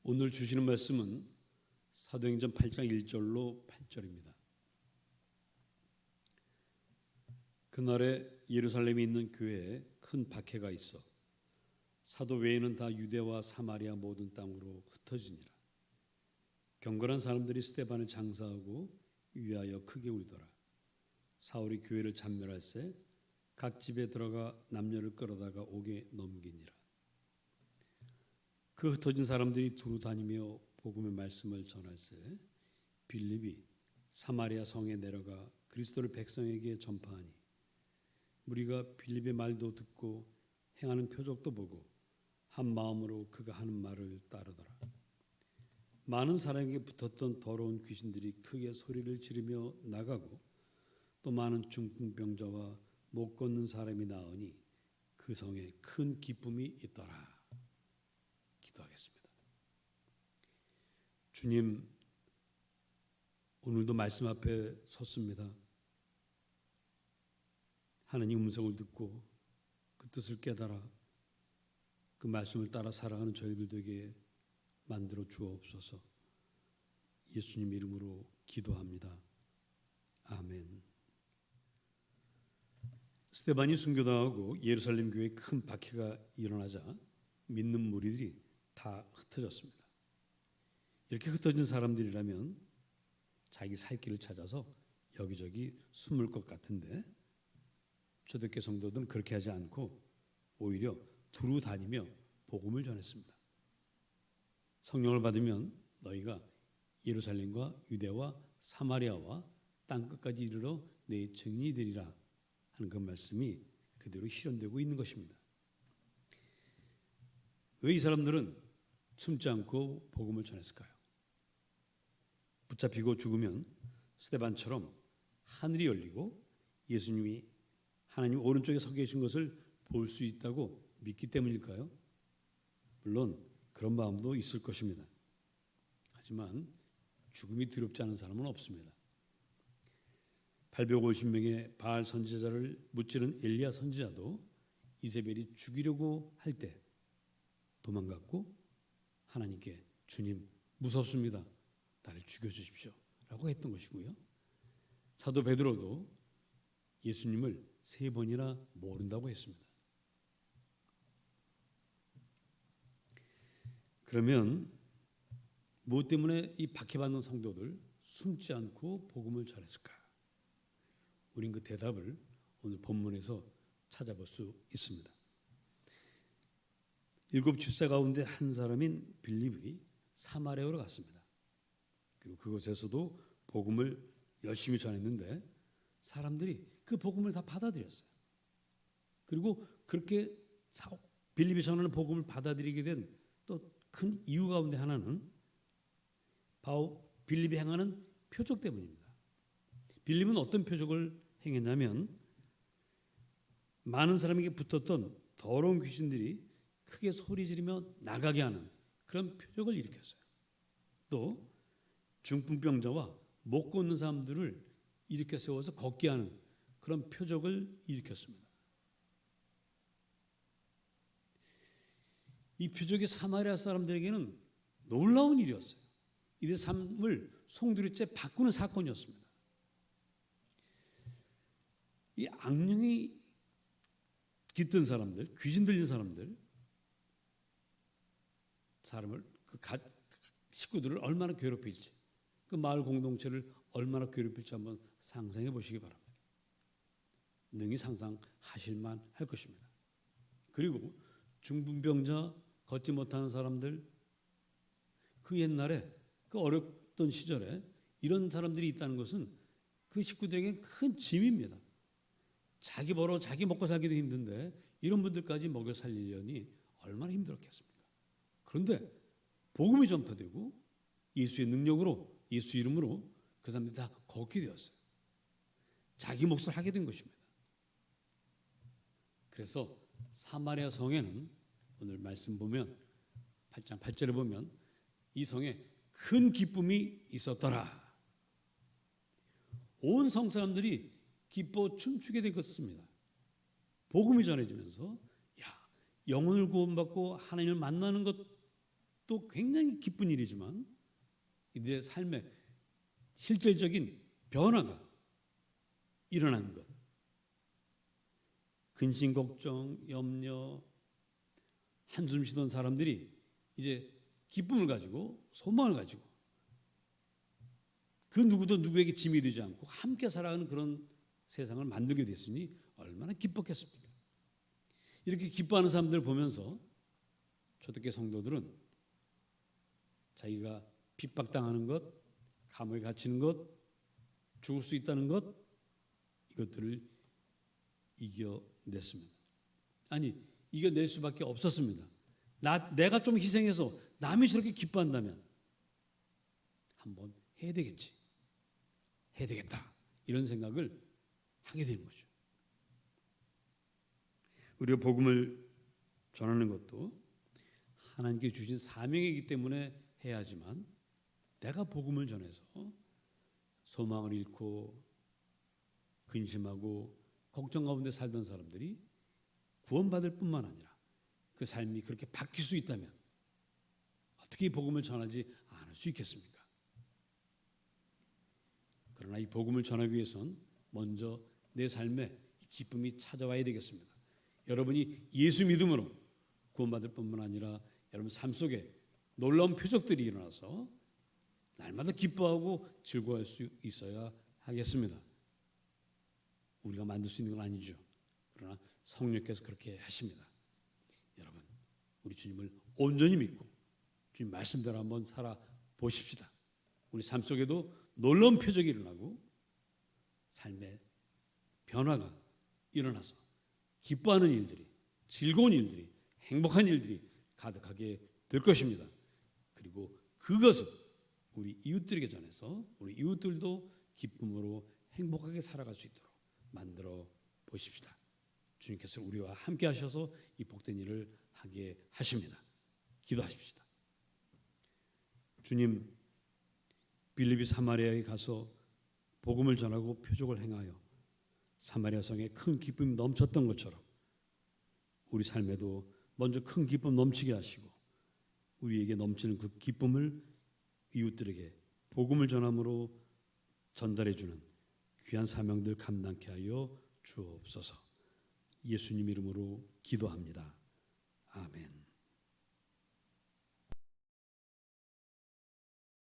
오늘 주시는 말씀은 사도행전 8장 1절로 8절입니다. 그날에 예루살렘에 있는 교회에 큰 박해가 있어 사도 외에는 다 유대와 사마리아 모든 땅으로 흩어지니라. 경건한 사람들이 스데반을 장사하고 위하여 크게 울더라. 사울이 교회를 잔멸할세 각 집에 들어가 남녀를 끌어다가 옥에 넘기니라. 그 흩어진 사람들이 두루 다니며 복음의 말씀을 전할세 빌립이 사마리아 성에 내려가 그리스도를 백성에게 전파하니 우리가 빌립의 말도 듣고 행하는 표적도 보고 한 마음으로 그가 하는 말을 따르더라. 많은 사람에게 붙었던 더러운 귀신들이 크게 소리를 지르며 나가고 또 많은 중풍병자와 못 걷는 사람이 나으니 그 성에 큰 기쁨이 있더라. 기도하겠습니다. 주님, 오늘도 말씀 앞에 섰습니다. 하나님 음성을 듣고 그 뜻을 깨달아 그 말씀을 따라 살아가는 저희들 되게 만들어 주옵소서. 예수님 이름으로 기도합니다. 아멘. 스데반이 순교당하고 예루살렘 교회에 큰 박해가 일어나자 믿는 무리들이 다 흩어졌습니다. 이렇게 흩어진 사람들이라면 자기 살 길을 찾아서 여기저기 숨을 것 같은데 초대교회 성도들은 그렇게 하지 않고 오히려 두루 다니며 복음을 전했습니다. 성령을 받으면 너희가 예루살렘과 유대와 사마리아와 땅끝까지 이르러 내 증인이 되리라 하는 그 말씀이 그대로 실현되고 있는 것입니다. 왜 이 사람들은 숨지 않고 복음을 전했을까요? 붙잡히고 죽으면 스데반처럼 하늘이 열리고 예수님이 하나님 오른쪽에 서 계신 것을 볼 수 있다고 믿기 때문일까요? 물론 그런 마음도 있을 것입니다. 하지만 죽음이 두렵지 않은 사람은 없습니다. 850명의 바알 선지자를 무찌른 엘리야 선지자도 이세벨이 죽이려고 할 때 도망갔고 하나님께 주님 무섭습니다. 나를 죽여주십시오 라고 했던 것이고요. 사도 베드로도 예수님을 3번이나 모른다고 했습니다. 그러면 무엇 때문에 이 박해받는 성도들 숨지 않고 복음을 전했을까? 우린 그 대답을 오늘 본문에서 찾아볼 수 있습니다. 7 집사 가운데 한 사람인 빌립이 사마리아로 갔습니다. 그리고 그곳에서도 복음을 열심히 전했는데 사람들이 그 복음을 다 받아들였어요. 그리고 그렇게 빌립이 전하는 복음을 받아들이게 된 또 큰 이유 가운데 하나는 바로 빌립이 행하는 표적 때문입니다. 빌립은 어떤 표적을 행했냐면 많은 사람에게 붙었던 더러운 귀신들이 크게 소리 지르며 나가게 하는 그런 표적을 일으켰어요. 또 중풍병자와 못 걷는 사람들을 일으켜 세워서 걷게 하는 그런 표적을 일으켰습니다. 이 표적이 사마리아 사람들에게는 놀라운 일이었어요. 이들의 삶을 송두리째 바꾸는 사건이었습니다. 이 악령이 깃든 사람들, 귀신 들린 사람들, 사람을 그 식구들을 얼마나 괴롭힐지, 그 마을 공동체를 얼마나 괴롭힐지 한번 상상해 보시기 바랍니다. 능히 상상하실만 할 것입니다. 그리고 중풍병자, 걷지 못하는 사람들, 그 옛날에 그 어렵던 시절에 이런 사람들이 있다는 것은 그 식구들에게 큰 짐입니다. 자기 벌어 자기 먹고 살기도 힘든데 이런 분들까지 먹여 살리려니 얼마나 힘들었겠습니까? 그런데 복음이 전파되고 예수의 능력으로 예수 이름으로 그 사람들이 다 걷게 되었어요. 자기 몫을 하게 된 것입니다. 그래서 사마리아 성에는 오늘 말씀 보면 8장 8절에 보면 이 성에 큰 기쁨이 있었더라. 온 성 사람들이 기뻐 춤추게 된 것입니다. 복음이 전해지면서 영혼을 구원받고 하나님을 만나는 것 또 굉장히 기쁜 일이지만 내 삶의 실질적인 변화가 일어나는 것. 근심, 걱정, 염려, 한숨 쉬던 사람들이 이제 기쁨을 가지고 소망을 가지고 그 누구도 누구에게 짐이 되지 않고 함께 살아가는 그런 세상을 만들게 됐으니 얼마나 기뻤겠습니까? 이렇게 기뻐하는 사람들 보면서 초대교회 성도들은 자기가 핍박당하는 것, 감옥에 갇히는 것, 죽을 수 있다는 것, 이것들을 이겨냈습니다. 아니, 이겨낼 수밖에 없었습니다. 내가 좀 희생해서 남이 저렇게 기뻐한다면 한번 해야 되겠지. 해야 되겠다. 이런 생각을 하게 되는 거죠. 우리가 복음을 전하는 것도 하나님께 주신 사명이기 때문에 해야 하지만 내가 복음을 전해서 소망을 잃고 근심하고 걱정 가운데 살던 사람들이 구원받을 뿐만 아니라 그 삶이 그렇게 바뀔 수 있다면 어떻게 이 복음을 전하지 않을 수 있겠습니까? 그러나 이 복음을 전하기 위해선 먼저 내 삶에 기쁨이 찾아와야 되겠습니다. 여러분이 예수 믿음으로 구원받을 뿐만 아니라 여러분 삶 속에 놀라운 표적들이 일어나서 날마다 기뻐하고 즐거워할 수 있어야 하겠습니다. 우리가 만들 수 있는 건 아니죠. 그러나 성령께서 그렇게 하십니다. 여러분, 우리 주님을 온전히 믿고 주님 말씀대로 한번 살아보십시다. 우리 삶 속에도 놀라운 표적이 일어나고 삶의 변화가 일어나서 기뻐하는 일들이, 즐거운 일들이, 행복한 일들이 가득하게 될 것입니다. 그리고 그것을 우리 이웃들에게 전해서 우리 이웃들도 기쁨으로 행복하게 살아갈 수 있도록 만들어 보십시다. 주님께서 우리와 함께 하셔서 이 복된 일을 하게 하십니다. 기도하십시다. 주님, 빌립이 사마리아에 가서 복음을 전하고 표적을 행하여 사마리아 성에 큰 기쁨이 넘쳤던 것처럼 우리 삶에도 먼저 큰 기쁨 넘치게 하시고 우리에게 넘치는 그 기쁨을 이웃들에게 복음을 전함으로 전달해 주는 귀한 사명들 감당케 하여 주옵소서. 예수님 이름으로 기도합니다. 아멘.